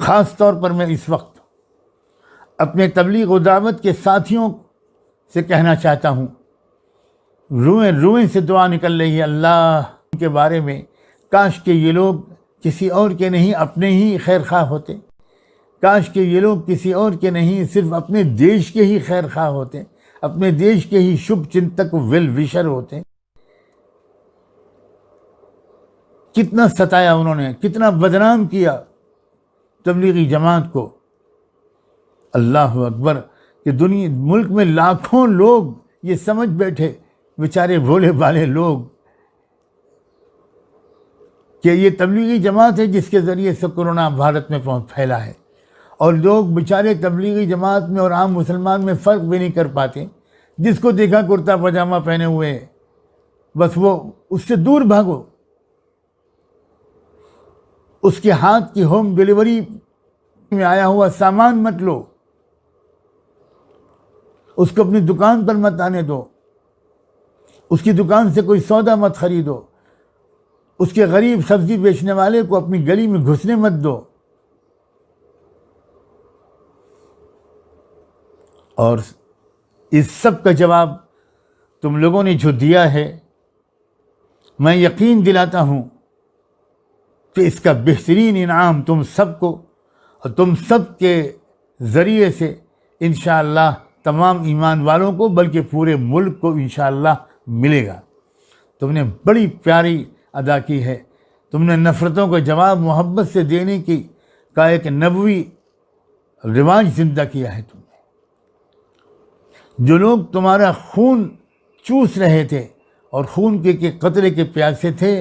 خاص طور پر میں اس وقت اپنے تبلیغ و دعوت کے ساتھیوں سے کہنا چاہتا ہوں، روئیں روئیں سے دعا نکل رہی ہے اللہ کے بارے میں، کاش کہ یہ لوگ کسی اور کے نہیں اپنے ہی خیر خواہ ہوتے، کاش کہ یہ لوگ کسی اور کے نہیں صرف اپنے دیش کے ہی خیر خواہ ہوتے، اپنے دیش کے ہی شبھ چنتک ویل وشر ہوتے۔ کتنا ستایا انہوں نے، کتنا بدنام کیا تبلیغی جماعت کو۔ اللہ اکبر کہ ملک میں لاکھوں لوگ یہ سمجھ بیٹھے، بیچارے بھولے بھالے لوگ، کہ یہ تبلیغی جماعت ہے جس کے ذریعے سے کورونا بھارت میں پھیلا ہے، اور لوگ بیچارے تبلیغی جماعت میں اور عام مسلمان میں فرق بھی نہیں کر پاتے۔ جس کو دیکھا کرتا پاجامہ پہنے ہوئے، بس وہ اس سے دور بھاگو، اس کے ہاتھ کی ہوم ڈیلیوری میں آیا ہوا سامان مت لو، اس کو اپنی دکان پر مت آنے دو، اس کی دکان سے کوئی سودا مت خریدو، اس کے غریب سبزی بیچنے والے کو اپنی گلی میں گھسنے مت دو۔ اور اس سب کا جواب تم لوگوں نے جو دیا ہے، میں یقین دلاتا ہوں کہ اس کا بہترین انعام تم سب کو اور تم سب کے ذریعے سے انشاءاللہ تمام ایمان والوں کو، بلکہ پورے ملک کو انشاءاللہ ملے گا۔ تم نے بڑی پیاری ادا کی ہے، تم نے نفرتوں کا جواب محبت سے دینے کا ایک نبوی رواج زندہ کیا ہے۔ تم نے جو لوگ تمہارا خون چوس رہے تھے اور خون کے قطرے کے پیاسے تھے،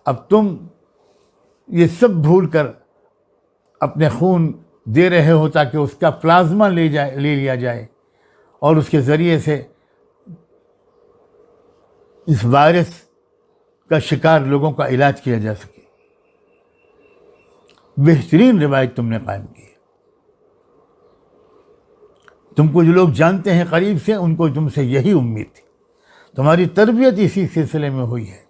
اب تم یہ سب بھول کر اپنے خون دے رہے ہو تاکہ اس کا پلازما لے لیا جائے اور اس کے ذریعے سے اس وائرس کا شکار لوگوں کا علاج کیا جا سکے۔ بہترین روایت تم نے قائم کی ہے۔ تم کو جو لوگ جانتے ہیں قریب سے، ان کو تم سے یہی امید تھی، تمہاری تربیت اسی سلسلے میں ہوئی ہے۔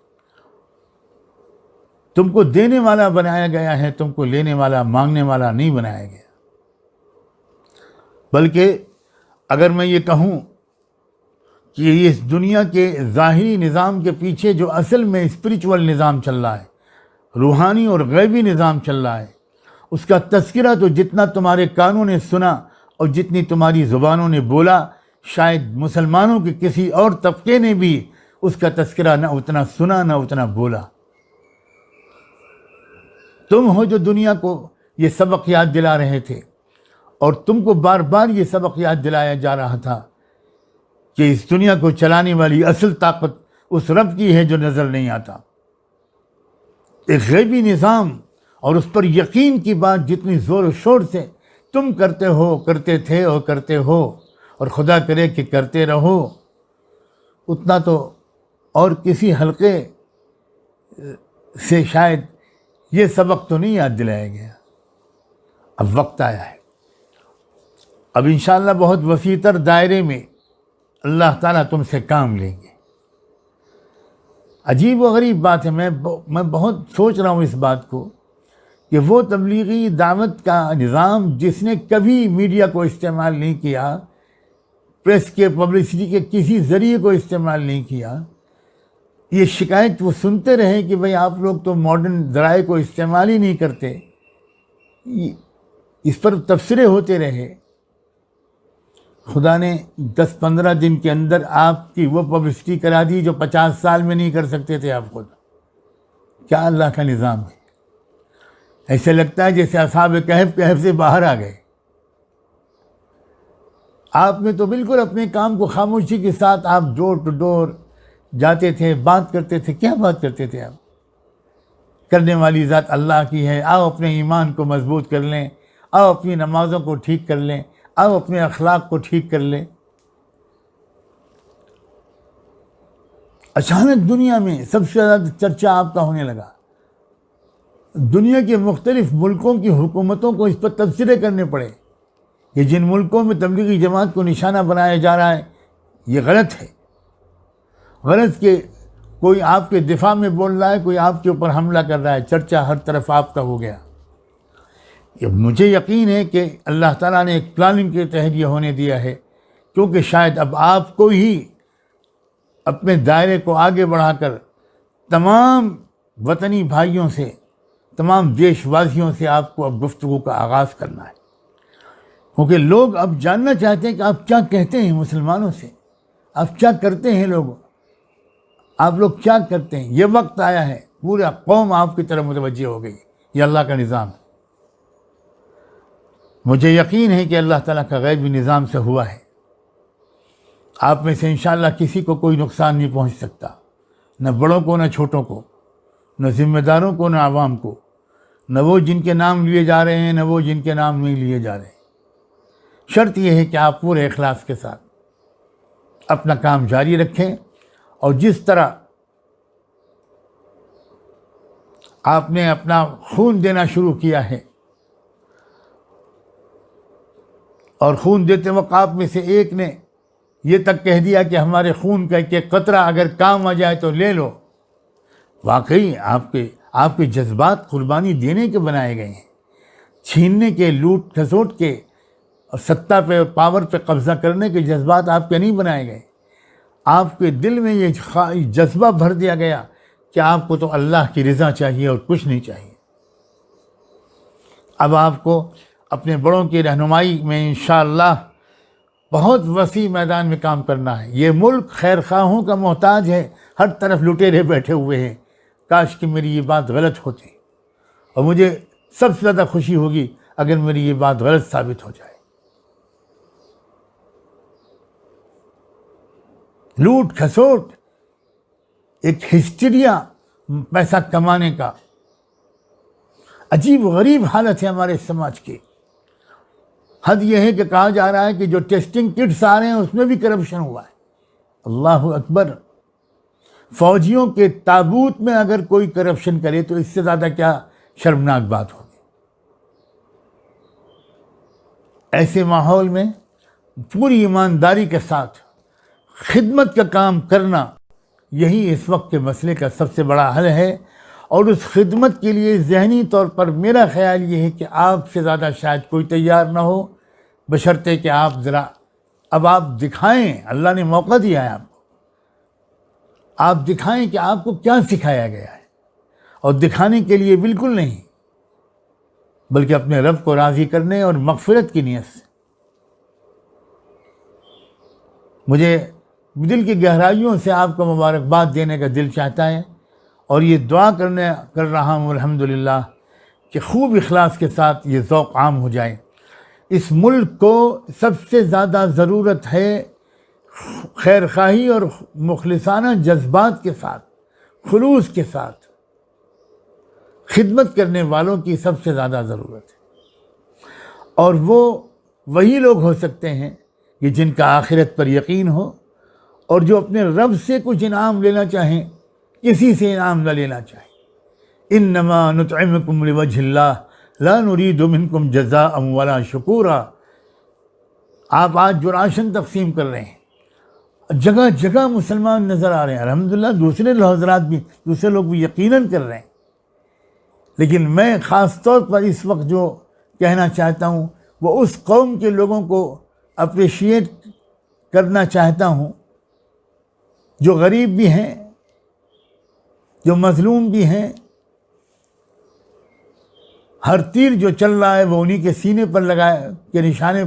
تم کو دینے والا بنایا گیا ہے، تم کو لینے والا، مانگنے والا نہیں بنایا گیا۔ بلکہ اگر میں یہ کہوں کہ اس دنیا کے ظاہری نظام کے پیچھے جو اصل میں اسپریچول نظام چل رہا ہے، روحانی اور غیبی نظام چل رہا ہے، اس کا تذکرہ تو جتنا تمہارے کانوں نے سنا اور جتنی تمہاری زبانوں نے بولا، شاید مسلمانوں کے کسی اور طبقے نے بھی اس کا تذکرہ نہ اتنا سنا نہ اتنا بولا۔ تم ہو جو دنیا کو یہ سبق یاد دلا رہے تھے، اور تم کو بار بار یہ سبق یاد دلایا جا رہا تھا کہ اس دنیا کو چلانے والی اصل طاقت اس رب کی ہے جو نظر نہیں آتا۔ ایک غیبی نظام اور اس پر یقین کی بات جتنی زور و شور سے تم کرتے ہو، کرتے تھے اور کرتے ہو، اور خدا کرے کہ کرتے رہو، اتنا تو اور کسی حلقے سے شاید یہ سبق تو نہیں یاد دلایا گیا۔ اب وقت آیا ہے، اب انشاءاللہ بہت وسیع تر دائرے میں اللہ تعالیٰ تم سے کام لیں گے۔ عجیب و غریب بات ہے، میں بہت سوچ رہا ہوں اس بات کو کہ وہ تبلیغی دعوت کا نظام جس نے کبھی میڈیا کو استعمال نہیں کیا، پریس کے پبلسٹی کے کسی ذریعے کو استعمال نہیں کیا، یہ شکایت وہ سنتے رہے کہ بھئی آپ لوگ تو ماڈرن ذرائع کو استعمال ہی نہیں کرتے، اس پر تبصرے ہوتے رہے۔ خدا نے 10-15 دن کے اندر آپ کی وہ پبلسٹی کرا دی جو 50 سال میں نہیں کر سکتے تھے آپ خود۔ کیا اللہ کا نظام ہے! ایسے لگتا ہے جیسے اصحاب کہف سے باہر آ گئے۔ آپ نے تو بالکل اپنے کام کو خاموشی کے ساتھ آپ ڈور ٹو ڈور جاتے تھے، بات کرتے تھے۔ کیا بات کرتے تھے آپ؟ کرنے والی ذات اللہ کی ہے، آؤ اپنے ایمان کو مضبوط کر لیں، آؤ اپنی نمازوں کو ٹھیک کر لیں، آؤ اپنے اخلاق کو ٹھیک کر لیں۔ اچانک دنیا میں سب سے زیادہ چرچا آپ کا ہونے لگا، دنیا کے مختلف ملکوں کی حکومتوں کو اس پر تبصرے کرنے پڑے کہ جن ملکوں میں تبلیغی جماعت کو نشانہ بنایا جا رہا ہے یہ غلط ہے۔ غلط کہ کوئی آپ کے دفاع میں بول رہا ہے، کوئی آپ کے اوپر حملہ کر رہا ہے، چرچا ہر طرف آپ کا ہو گیا۔ کہ مجھے یقین ہے کہ اللہ تعالیٰ نے ایک پلاننگ کے تحت یہ ہونے دیا ہے، کیونکہ شاید اب آپ کو ہی اپنے دائرے کو آگے بڑھا کر تمام وطنی بھائیوں سے، تمام دیش واسیوں سے آپ کو اب گفتگو کا آغاز کرنا ہے، کیونکہ لوگ اب جاننا چاہتے ہیں کہ آپ کیا کہتے ہیں مسلمانوں سے، آپ کیا کرتے ہیں، آپ لوگ کیا کرتے ہیں۔ یہ وقت آیا ہے، پورا قوم آپ کی طرف متوجہ ہو گئی، یہ اللہ کا نظام ہے۔ مجھے یقین ہے کہ اللہ تعالیٰ کا غیبی نظام سے ہوا ہے۔ آپ میں سے انشاءاللہ کسی کو کوئی نقصان نہیں پہنچ سکتا، نہ بڑوں کو نہ چھوٹوں کو، نہ ذمہ داروں کو نہ عوام کو، نہ وہ جن کے نام لیے جا رہے ہیں نہ وہ جن کے نام نہیں لیے جا رہے ہیں۔ شرط یہ ہے کہ آپ پورے اخلاص کے ساتھ اپنا کام جاری رکھیں، اور جس طرح آپ نے اپنا خون دینا شروع کیا ہے، اور خون دیتے وقت آپ میں سے ایک نے یہ تک کہہ دیا کہ ہمارے خون کا ایک قطرہ اگر کام آ جائے تو لے لو، واقعی آپ کے جذبات قربانی دینے کے بنائے گئے ہیں، چھیننے کے، لوٹ کھسوٹ کے، اور سطح پہ اور پاور پہ قبضہ کرنے کے جذبات آپ کے نہیں بنائے گئے۔ آپ کے دل میں یہ جذبہ بھر دیا گیا کہ آپ کو تو اللہ کی رضا چاہیے اور کچھ نہیں چاہیے۔ اب آپ کو اپنے بڑوں کی رہنمائی میں انشاءاللہ بہت وسیع میدان میں کام کرنا ہے۔ یہ ملک خیر خواہوں کا محتاج ہے، ہر طرف لٹیرے بیٹھے ہوئے ہیں۔ کاش کہ میری یہ بات غلط ہوتی، اور مجھے سب سے زیادہ خوشی ہوگی اگر میری یہ بات غلط ثابت ہو جائے۔ لوٹ کھسوٹ، ایک ہسٹیریا پیسہ کمانے کا، عجیب غریب حالت ہے ہمارے سماج کی۔ حد یہ ہے کہ کہا جا رہا ہے کہ جو ٹیسٹنگ کٹس آ رہے ہیں اس میں بھی کرپشن ہوا ہے۔ اللہ اکبر! فوجیوں کے تابوت میں اگر کوئی کرپشن کرے تو اس سے زیادہ کیا شرمناک بات ہوگی۔ ایسے ماحول میں پوری ایمانداری کے ساتھ خدمت کا کام کرنا، یہی اس وقت کے مسئلے کا سب سے بڑا حل ہے، اور اس خدمت کے لیے ذہنی طور پر میرا خیال یہ ہے کہ آپ سے زیادہ شاید کوئی تیار نہ ہو، بشرطے کہ اب آپ دکھائیں، اللہ نے موقع دیا ہے آپ دکھائیں کہ آپ کو کیا سکھایا گیا ہے، اور دکھانے کے لیے بالکل نہیں، بلکہ اپنے رب کو راضی کرنے اور مغفرت کی نیت سے۔ مجھے دل کی گہرائیوں سے آپ کو مبارکباد دینے کا دل چاہتا ہے، اور یہ دعا کر رہا ہوں الحمدللہ کہ خوب اخلاص کے ساتھ یہ ذوق عام ہو جائے۔ اس ملک کو سب سے زیادہ ضرورت ہے خیر خواہی اور مخلصانہ جذبات کے ساتھ، خلوص کے ساتھ خدمت کرنے والوں کی سب سے زیادہ ضرورت ہے، اور وہ وہی لوگ ہو سکتے ہیں کہ جن کا آخرت پر یقین ہو، اور جو اپنے رب سے کچھ انعام لینا چاہیں، کسی سے انعام نہ لینا چاہیں۔ انما نطعمکم لوجہ اللہ لا نرید منکم جزاء ولا شکورا۔ آپ آج جو راشن تقسیم کر رہے ہیں، جگہ جگہ مسلمان نظر آ رہے ہیں، الحمدللہ دوسرے لوگ بھی یقیناً کر رہے ہیں، لیکن میں خاص طور پر اس وقت جو کہنا چاہتا ہوں وہ اس قوم کے لوگوں کو اپریشیٹ کرنا چاہتا ہوں جو غریب بھی ہیں، جو مظلوم بھی ہیں۔ ہر تیر جو چل رہا ہے وہ انہی کے سینے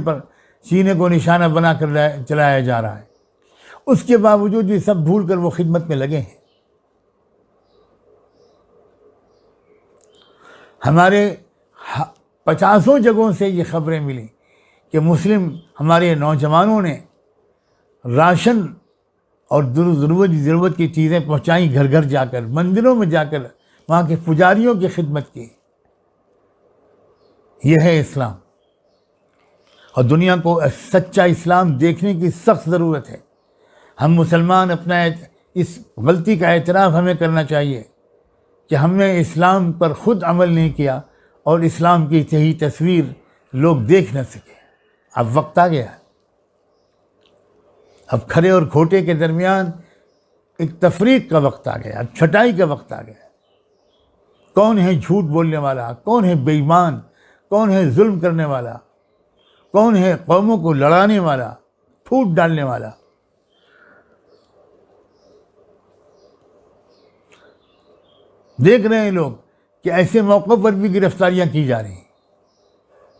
پر سینے کو نشانہ بنا کر چلایا جا رہا ہے، اس کے باوجود یہ سب بھول کر وہ خدمت میں لگے ہیں۔ ہمارے 50 جگہوں سے یہ خبریں ملیں کہ ہمارے نوجوانوں نے راشن اور ضرورت کی چیزیں پہنچائیں، گھر گھر جا کر، مندروں میں جا کر وہاں کے پجاریوں کی خدمت کی۔ یہ ہے اسلام، اور دنیا کو سچا اسلام دیکھنے کی سخت ضرورت ہے۔ ہم مسلمان اپنا اس غلطی کا اعتراف ہمیں کرنا چاہیے کہ ہم نے اسلام پر خود عمل نہیں کیا، اور اسلام کی صحیح تصویر لوگ دیکھ نہ سکے۔ اب وقت آ گیا، اب کھرے اور کھوٹے کے درمیان ایک تفریق کا وقت آ گیا، اب چھٹائی کا وقت آ گیا۔ کون ہے جھوٹ بولنے والا، کون ہے بے ایمان، کون ہے ظلم کرنے والا، کون ہے قوموں کو لڑانے والا، پھوٹ ڈالنے والا۔ دیکھ رہے ہیں لوگ کہ ایسے موقع پر بھی گرفتاریاں کی جا رہی ہیں،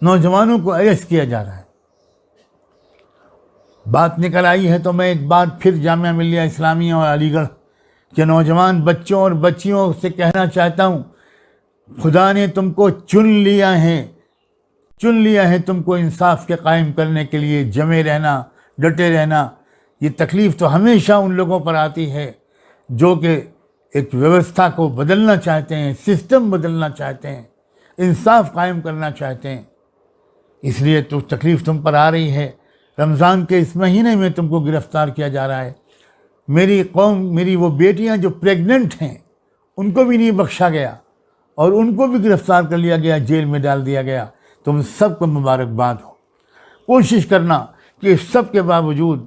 نوجوانوں کو اریسٹ کیا جا رہا ہے۔ بات نکل آئی ہے تو میں ایک بار پھر جامعہ ملیہ اسلامیہ اور علی گڑھ کے نوجوان بچوں اور بچیوں سے کہنا چاہتا ہوں، خدا نے تم کو چن لیا ہے تم کو انصاف کے قائم کرنے کے لیے، جمے رہنا، ڈٹے رہنا۔ یہ تکلیف تو ہمیشہ ان لوگوں پر آتی ہے جو کہ ایک ویوستھا کو بدلنا چاہتے ہیں، سسٹم بدلنا چاہتے ہیں، انصاف قائم کرنا چاہتے ہیں۔ اس لیے تو تکلیف تم پر آ رہی ہے۔ رمضان کے اس مہینے میں تم کو گرفتار کیا جا رہا ہے۔ میری قوم، میری وہ بیٹیاں جو پریگننٹ ہیں، ان کو بھی نہیں بخشا گیا اور ان کو بھی گرفتار کر لیا گیا، جیل میں ڈال دیا گیا۔ تم سب کو مبارکباد ہو۔ کوشش کرنا کہ اس سب کے باوجود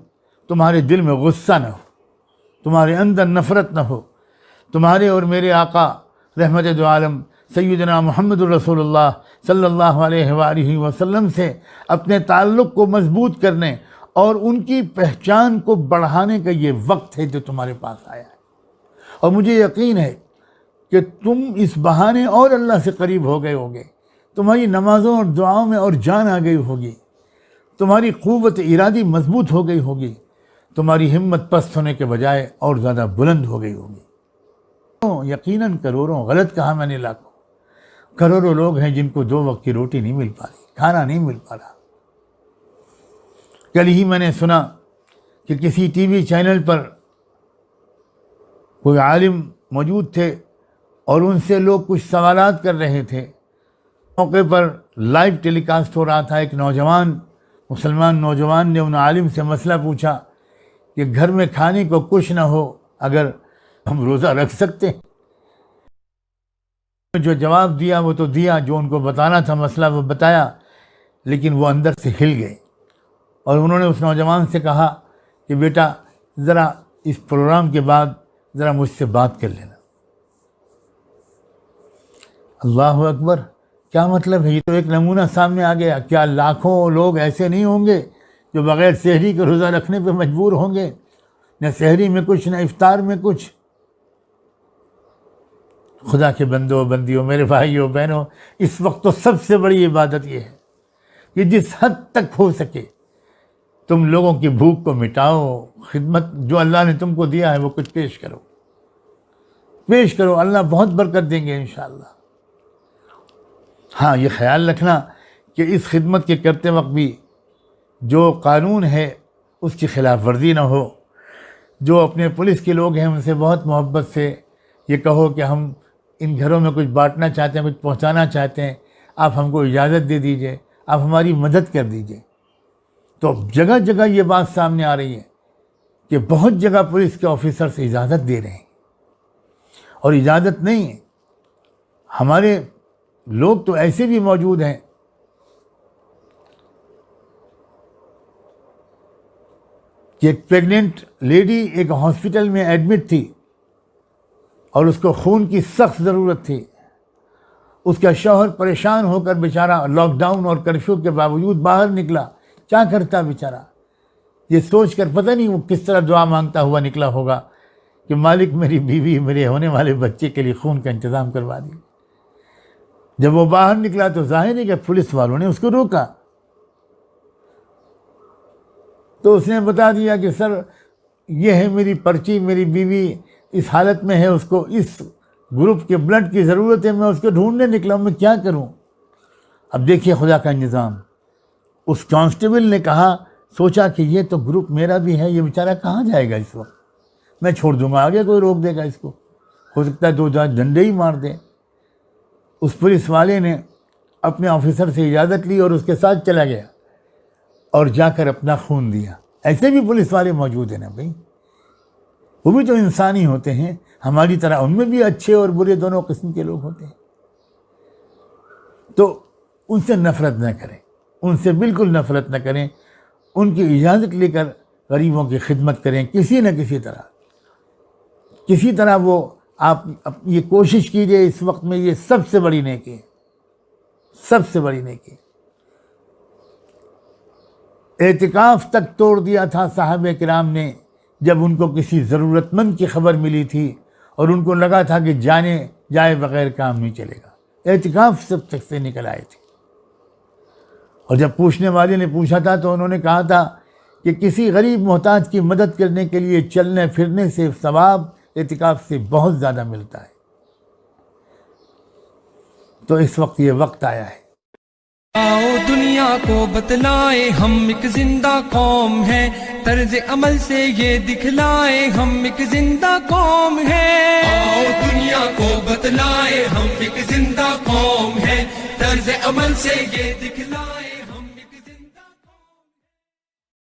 تمہارے دل میں غصہ نہ ہو، تمہارے اندر نفرت نہ ہو، تمہارے اور میرے آقا رحمت دو عالم سیدنا محمد الرسول اللہ صلی اللہ علیہ وآلہ وسلم سے اپنے تعلق کو مضبوط کرنے اور ان کی پہچان کو بڑھانے کا یہ وقت ہے جو تمہارے پاس آیا ہے۔ اور مجھے یقین ہے کہ تم اس بہانے اور اللہ سے قریب ہو گئے ہوگے، تمہاری نمازوں اور دعاؤں میں اور جان آ گئی ہوگی، تمہاری قوت ارادی مضبوط ہو گئی ہوگی، تمہاری ہمت پست ہونے کے بجائے اور زیادہ بلند ہو گئی ہوگی۔ یقیناً کروڑوں، غلط کہا میں نے، لاکھوں، کروڑوں لوگ ہیں جن کو 2 وقت کی روٹی نہیں مل پا رہی، کھانا نہیں مل پا رہا۔ کل ہی میں نے سنا کہ کسی ٹی وی چینل پر کوئی عالم موجود تھے اور ان سے لوگ کچھ سوالات کر رہے تھے۔ موقع پر لائیو ٹیلی کاسٹ ہو رہا تھا۔ ایک مسلمان نوجوان نے ان عالم سے مسئلہ پوچھا کہ گھر میں کھانے کو کچھ نہ ہو، اگر ہم روزہ رکھ سکتے ہیں؟ جو جواب دیا وہ تو دیا، جو ان کو بتانا تھا مسئلہ وہ بتایا، لیکن وہ اندر سے ہل گئے اور انہوں نے اس نوجوان سے کہا کہ بیٹا ذرا اس پروگرام کے بعد ذرا مجھ سے بات کر لینا۔ اللہ اکبر، کیا مطلب ہے؟ یہ تو ایک نمونہ سامنے آ گیا۔ کیا لاکھوں لوگ ایسے نہیں ہوں گے جو بغیر سحری کے روزہ رکھنے پہ مجبور ہوں گے؟ نہ سحری میں کچھ، نہ افطار میں کچھ۔ خدا کے بندوں بندیوں، میرے بھائیوں بہنوں، اس وقت تو سب سے بڑی عبادت یہ ہے کہ جس حد تک ہو سکے تم لوگوں کی بھوک کو مٹاؤ، خدمت جو اللہ نے تم کو دیا ہے وہ کچھ پیش کرو، اللہ بہت برکت دیں گے انشاءاللہ۔ ہاں، یہ خیال رکھنا کہ اس خدمت کے کرتے وقت بھی جو قانون ہے اس کی خلاف ورزی نہ ہو۔ جو اپنے پولیس کے لوگ ہیں ان سے بہت محبت سے یہ کہو کہ ہم ان گھروں میں کچھ بانٹنا چاہتے ہیں، کچھ پہنچانا چاہتے ہیں، آپ ہم کو اجازت دے دیجئے، آپ ہماری مدد کر دیجئے۔ تو جگہ جگہ یہ بات سامنے آ رہی ہے کہ بہت جگہ پولیس کے آفیسر سے اجازت دے رہے ہیں، اور اجازت نہیں ہے، ہمارے لوگ تو ایسے بھی موجود ہیں کہ ایک پریگننٹ لیڈی ایک ہاسپٹل میں ایڈمٹ تھی اور اس کو خون کی سخت ضرورت تھی۔ اس کا شوہر پریشان ہو کر بیچارہ لاک ڈاؤن اور کرفیو کے باوجود باہر نکلا۔ کیا کرتا بیچارہ؟ یہ سوچ کر پتہ نہیں وہ کس طرح دعا مانگتا ہوا نکلا ہوگا کہ مالک میری بیوی، میرے ہونے والے بچے کے لیے خون کا انتظام کروا دی۔ جب وہ باہر نکلا تو ظاہر ہے کہ پولیس والوں نے اس کو روکا، تو اس نے بتا دیا کہ سر یہ ہے میری پرچی، میری بیوی اس حالت میں ہے، اس کو اس گروپ کے بلڈ کی ضرورت ہے، میں اس کو ڈھونڈنے نکلا ہوں، میں کیا کروں؟ اب دیکھیے خدا کا نظام۔ اس کانسٹیبل نے کہا، سوچا کہ یہ تو گروپ میرا بھی ہے، یہ بیچارہ کہاں جائے گا اس وقت، میں چھوڑ دوں گا، آگے کوئی روک دے گا اس کو، ہو سکتا ہے 2 ڈنڈے ہی مار دے۔ اس پولیس والے نے اپنے آفیسر سے اجازت لی اور اس کے ساتھ چلا گیا اور جا کر اپنا خون دیا۔ ایسے بھی پولیس والے موجود ہیں نا بھائی، وہ بھی تو انسانی ہوتے ہیں ہماری طرح، ان میں بھی اچھے اور برے دونوں قسم کے لوگ ہوتے ہیں۔ تو ان سے نفرت نہ کریں، ان سے بالکل نفرت نہ کریں، ان کی اجازت لے کر غریبوں کی خدمت کریں، کسی نہ کسی طرح وہ آپ یہ کوشش کیجئے۔ اس وقت میں یہ سب سے بڑی نیکی ہے، سب سے بڑی نیکی. اعتکاف تک توڑ دیا تھا صحابہ کرام نے جب ان کو کسی ضرورت مند کی خبر ملی تھی اور ان کو لگا تھا کہ جائے بغیر کام نہیں چلے گا. اعتکاف سب تک سے نکل آئے تھے. اور جب پوچھنے والے نے پوچھا تھا تو انہوں نے کہا تھا کہ کسی غریب محتاج کی مدد کرنے کے لیے چلنے پھرنے سے ثواب اعتکاف سے بہت زیادہ ملتا ہے. تو اس وقت یہ وقت آیا ہے. آؤ دنیا کو بتلائے ہم ایک زندہ قوم ہے، طرز عمل سے یہ دکھلائے ہم ایک زندہ قوم ہے. آؤ دنیا کو بتلائے ہم ایک زندہ قوم ہے، طرز عمل سے یہ دکھلائے